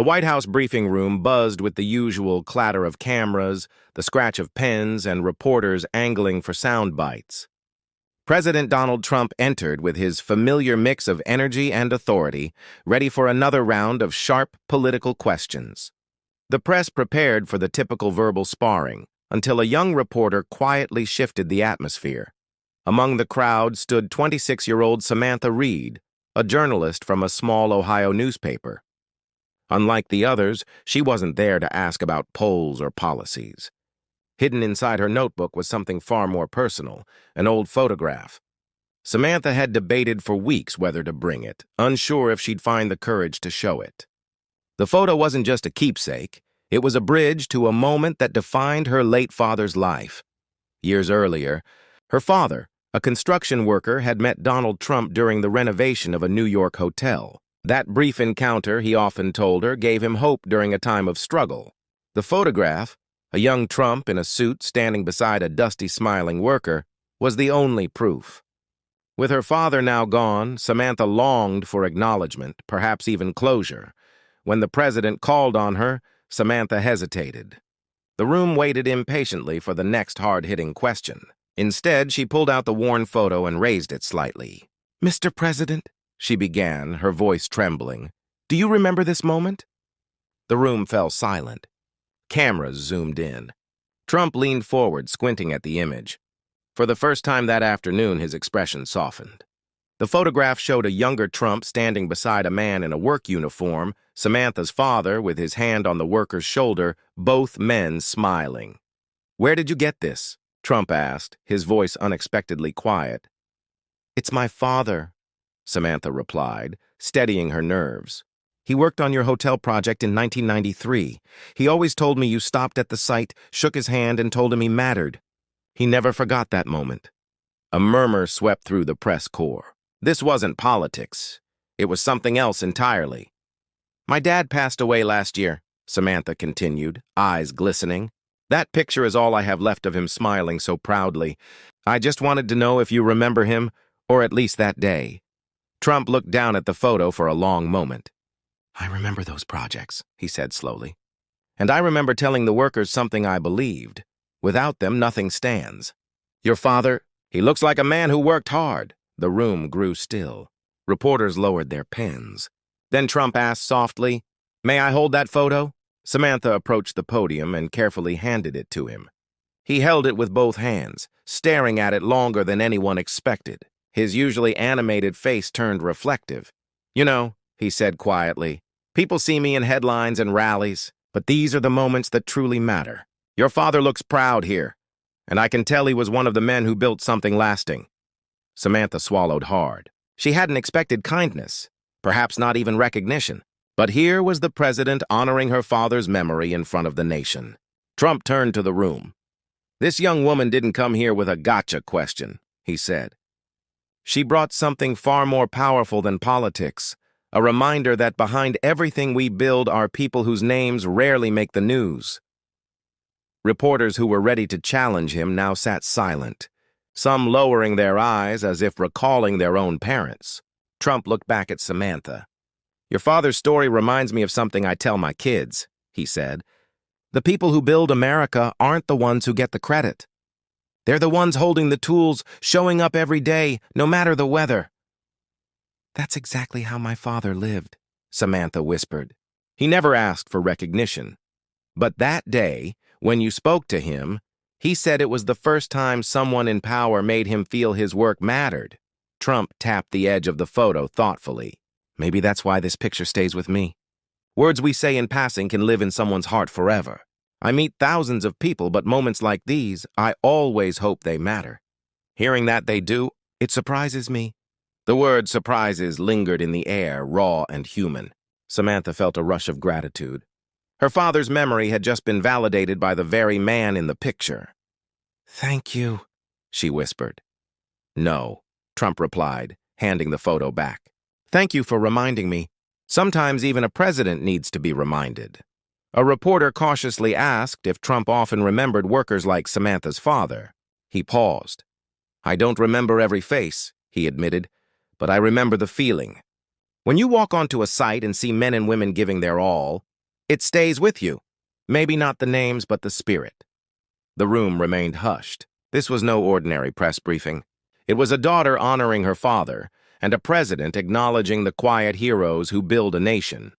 The White House briefing room buzzed with the usual clatter of cameras, the scratch of pens, and reporters angling for sound bites. President Donald Trump entered with his familiar mix of energy and authority, ready for another round of sharp political questions. The press prepared for the typical verbal sparring, until a young reporter quietly shifted the atmosphere. Among the crowd stood 26-year-old Samantha Reed, a journalist from a small Ohio newspaper. Unlike the others, she wasn't there to ask about polls or policies. Hidden inside her notebook was something far more personal, an old photograph. Samantha had debated for weeks whether to bring it, unsure if she'd find the courage to show it. The photo wasn't just a keepsake. It was a bridge to a moment that defined her late father's life. Years earlier, her father, a construction worker, had met Donald Trump during the renovation of a New York hotel. That brief encounter, he often told her, gave him hope during a time of struggle. The photograph, a young Trump in a suit standing beside a dusty, smiling worker, was the only proof. With her father now gone, Samantha longed for acknowledgement, perhaps even closure. When the president called on her, Samantha hesitated. The room waited impatiently for the next hard-hitting question. Instead, she pulled out the worn photo and raised it slightly. "Mr. President," she began, her voice trembling, "do you remember this moment?" The room fell silent. Cameras zoomed in. Trump leaned forward, squinting at the image. For the first time that afternoon, his expression softened. The photograph showed a younger Trump standing beside a man in a work uniform, Samantha's father with his hand on the worker's shoulder, both men smiling. "Where did you get this?" Trump asked, his voice unexpectedly quiet. "It's my father," Samantha replied, steadying her nerves. "He worked on your hotel project in 1993. He always told me you stopped at the site, shook his hand, and told him he mattered. He never forgot that moment." A murmur swept through the press corps. This wasn't politics. It was something else entirely. "My dad passed away last year," Samantha continued, eyes glistening. "That picture is all I have left of him smiling so proudly. I just wanted to know if you remember him, or at least that day." Trump looked down at the photo for a long moment. "I remember those projects," he said slowly. "And I remember telling the workers something I believed. Without them, nothing stands. Your father, he looks like a man who worked hard." The room grew still. Reporters lowered their pens. Then Trump asked softly, "May I hold that photo?" Samantha approached the podium and carefully handed it to him. He held it with both hands, staring at it longer than anyone expected. His usually animated face turned reflective. "You know," he said quietly, "people see me in headlines and rallies, but these are the moments that truly matter. Your father looks proud here, and I can tell he was one of the men who built something lasting." Samantha swallowed hard. She hadn't expected kindness, perhaps not even recognition. But here was the president honoring her father's memory in front of the nation. Trump turned to the room. "This young woman didn't come here with a gotcha question," he said. "She brought something far more powerful than politics, a reminder that behind everything we build are people whose names rarely make the news." Reporters who were ready to challenge him now sat silent, some lowering their eyes as if recalling their own parents. Trump looked back at Samantha. "Your father's story reminds me of something I tell my kids," he said. "The people who build America aren't the ones who get the credit. They're the ones holding the tools, showing up every day, no matter the weather." "That's exactly how my father lived," Samantha whispered. "He never asked for recognition. But that day, when you spoke to him, he said it was the first time someone in power made him feel his work mattered." Trump tapped the edge of the photo thoughtfully. "Maybe that's why this picture stays with me. Words we say in passing can live in someone's heart forever. I meet thousands of people, but moments like these, I always hope they matter. Hearing that they do, it surprises me." The word surprises lingered in the air, raw and human. Samantha felt a rush of gratitude. Her father's memory had just been validated by the very man in the picture. "Thank you," she whispered. "No," Trump replied, handing the photo back. "Thank you for reminding me. Sometimes even a president needs to be reminded." A reporter cautiously asked if Trump often remembered workers like Samantha's father. He paused. "I don't remember every face," he admitted, "but I remember the feeling. When you walk onto a site and see men and women giving their all, It stays with you. Maybe not the names, but the spirit. The room remained hushed. This was no ordinary press briefing. It was a daughter honoring her father, and a president acknowledging the quiet heroes who build a nation.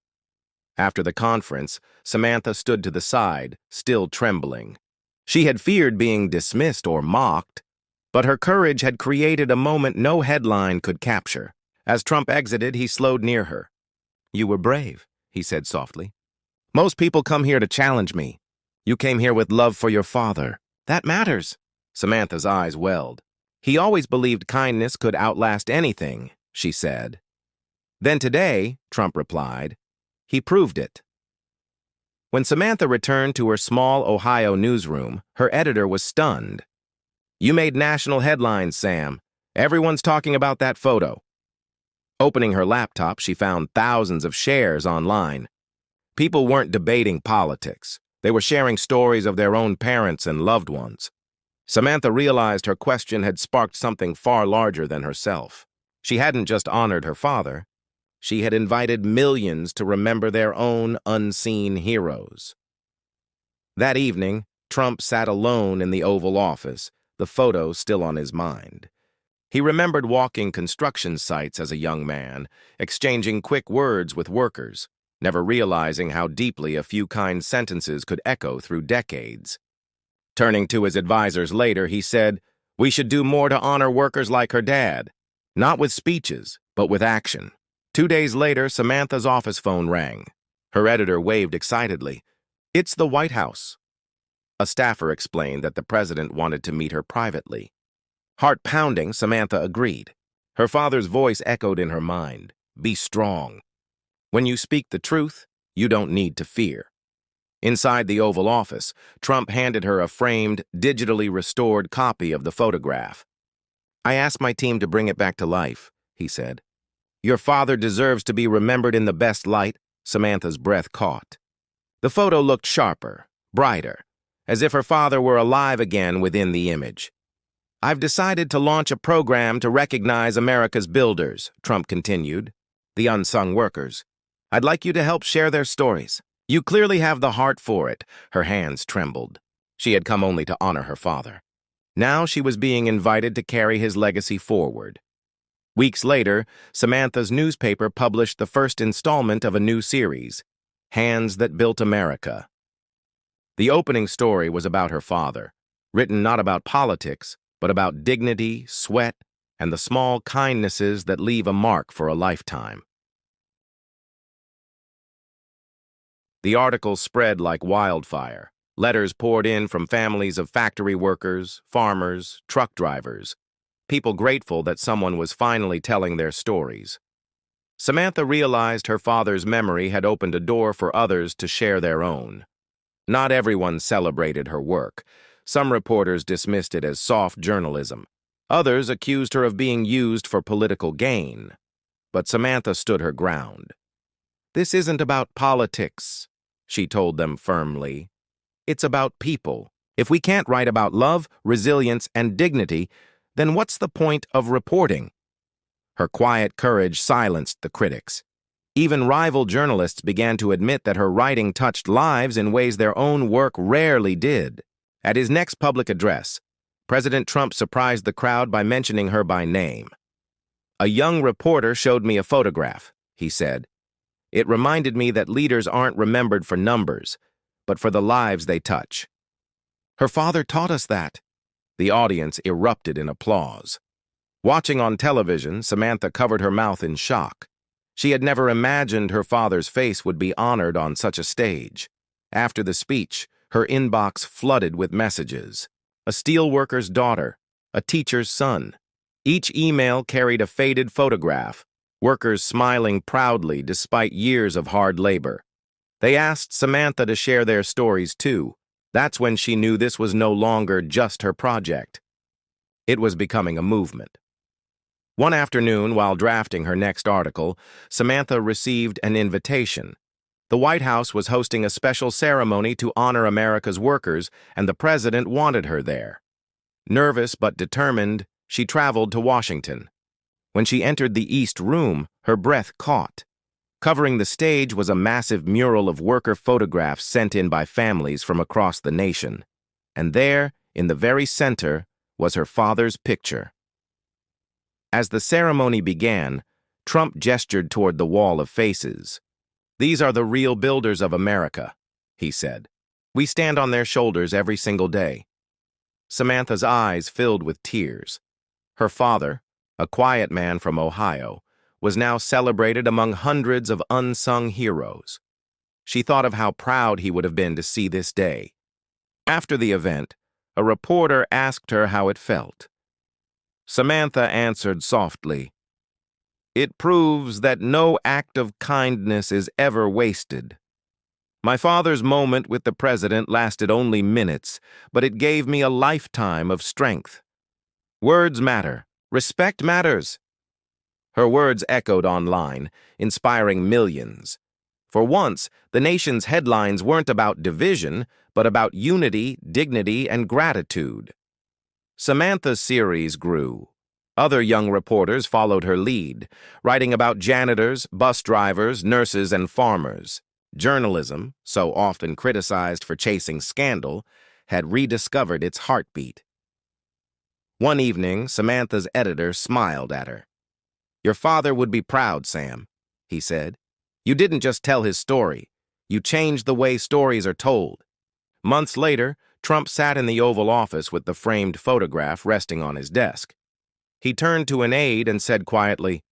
After the conference, Samantha stood to the side, still trembling. She had feared being dismissed or mocked, but her courage had created a moment no headline could capture. As Trump exited, he slowed near her. "You were brave," he said softly. "Most people come here to challenge me. You came here with love for your father. That matters." Samantha's eyes welled. "He always believed kindness could outlast anything," she said. "Then today," Trump replied, "he proved it." When Samantha returned to her small Ohio newsroom, her editor was stunned. "You made national headlines, Sam. Everyone's talking about that photo." Opening her laptop, she found thousands of shares online. People weren't debating politics. They were sharing stories of their own parents and loved ones. Samantha realized her question had sparked something far larger than herself. She hadn't just honored her father. She had invited millions to remember their own unseen heroes. That evening, Trump sat alone in the Oval Office, the photo still on his mind. He remembered walking construction sites as a young man, exchanging quick words with workers, never realizing how deeply a few kind sentences could echo through decades. Turning to his advisors later, he said, "We should do more to honor workers like her dad, not with speeches, but with action." 2 days later, Samantha's office phone rang. Her editor waved excitedly. "It's the White House." A staffer explained that the president wanted to meet her privately. Heart pounding, Samantha agreed. Her father's voice echoed in her mind. "Be strong. When you speak the truth, you don't need to fear." Inside the Oval Office, Trump handed her a framed, digitally restored copy of the photograph. "I asked my team to bring it back to life," he said. "Your father deserves to be remembered in the best light." Samantha's breath caught. The photo looked sharper, brighter, as if her father were alive again within the image. "I've decided to launch a program to recognize America's builders," Trump continued, "the unsung workers. I'd like you to help share their stories. You clearly have the heart for it." Her hands trembled. She had come only to honor her father. Now she was being invited to carry his legacy forward. Weeks later, Samantha's newspaper published the first installment of a new series, Hands That Built America. The opening story was about her father, written not about politics, but about dignity, sweat, and the small kindnesses that leave a mark for a lifetime. The article spread like wildfire. Letters poured in from families of factory workers, farmers, truck drivers, people grateful that someone was finally telling their stories. Samantha realized her father's memory had opened a door for others to share their own. Not everyone celebrated her work. Some reporters dismissed it as soft journalism. Others accused her of being used for political gain. But Samantha stood her ground. "This isn't about politics," she told them firmly. "It's about people. If we can't write about love, resilience, and dignity, then what's the point of reporting?" Her quiet courage silenced the critics. Even rival journalists began to admit that her writing touched lives in ways their own work rarely did. At his next public address, President Trump surprised the crowd by mentioning her by name. "A young reporter showed me a photograph," he said. "It reminded me that leaders aren't remembered for numbers, but for the lives they touch." "Her father taught us that." The audience erupted in applause. Watching on television, Samantha covered her mouth in shock. She had never imagined her father's face would be honored on such a stage. After the speech, her inbox flooded with messages. A steelworker's daughter, a teacher's son. Each email carried a faded photograph, workers smiling proudly despite years of hard labor. They asked Samantha to share their stories too. That's when she knew this was no longer just her project. It was becoming a movement. One afternoon, while drafting her next article, Samantha received an invitation. The White House was hosting a special ceremony to honor America's workers, and the president wanted her there. Nervous but determined, she traveled to Washington. When she entered the East Room, her breath caught. Covering the stage was a massive mural of worker photographs sent in by families from across the nation. And there, in the very center, was her father's picture. As the ceremony began, Trump gestured toward the wall of faces. "These are the real builders of America," he said. "We stand on their shoulders every single day." Samantha's eyes filled with tears. Her father, a quiet man from Ohio, was now celebrated among hundreds of unsung heroes. She thought of how proud he would have been to see this day. After the event, a reporter asked her how it felt. Samantha answered softly, "It proves that no act of kindness is ever wasted. My father's moment with the president lasted only minutes, but it gave me a lifetime of strength. Words matter. Respect matters." Her words echoed online, inspiring millions. For once, the nation's headlines weren't about division, but about unity, dignity, and gratitude. Samantha's series grew. Other young reporters followed her lead, writing about janitors, bus drivers, nurses, and farmers. Journalism, so often criticized for chasing scandal, had rediscovered its heartbeat. One evening, Samantha's editor smiled at her. "Your father would be proud, Sam," he said. "You didn't just tell his story. You changed the way stories are told." Months later, Trump sat in the Oval Office with the framed photograph resting on his desk. He turned to an aide and said quietly,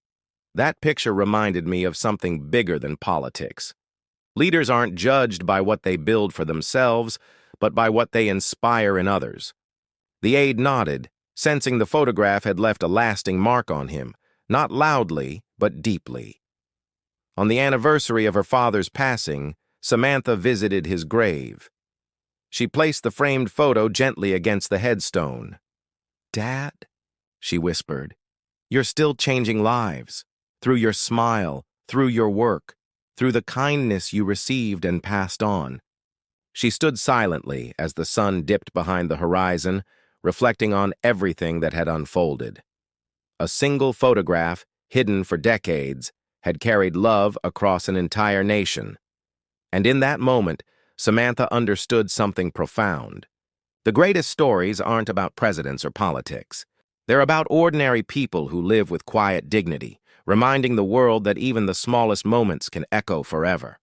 "That picture reminded me of something bigger than politics. Leaders aren't judged by what they build for themselves, but by what they inspire in others." The aide nodded, sensing the photograph had left a lasting mark on him, not loudly, but deeply. On the anniversary of her father's passing, Samantha visited his grave. She placed the framed photo gently against the headstone. "Dad," she whispered, "you're still changing lives, through your smile, through your work, through the kindness you received and passed on." She stood silently as the sun dipped behind the horizon, reflecting on everything that had unfolded. A single photograph, hidden for decades, had carried love across an entire nation. And in that moment, Samantha understood something profound. The greatest stories aren't about presidents or politics. They're about ordinary people who live with quiet dignity, reminding the world that even the smallest moments can echo forever.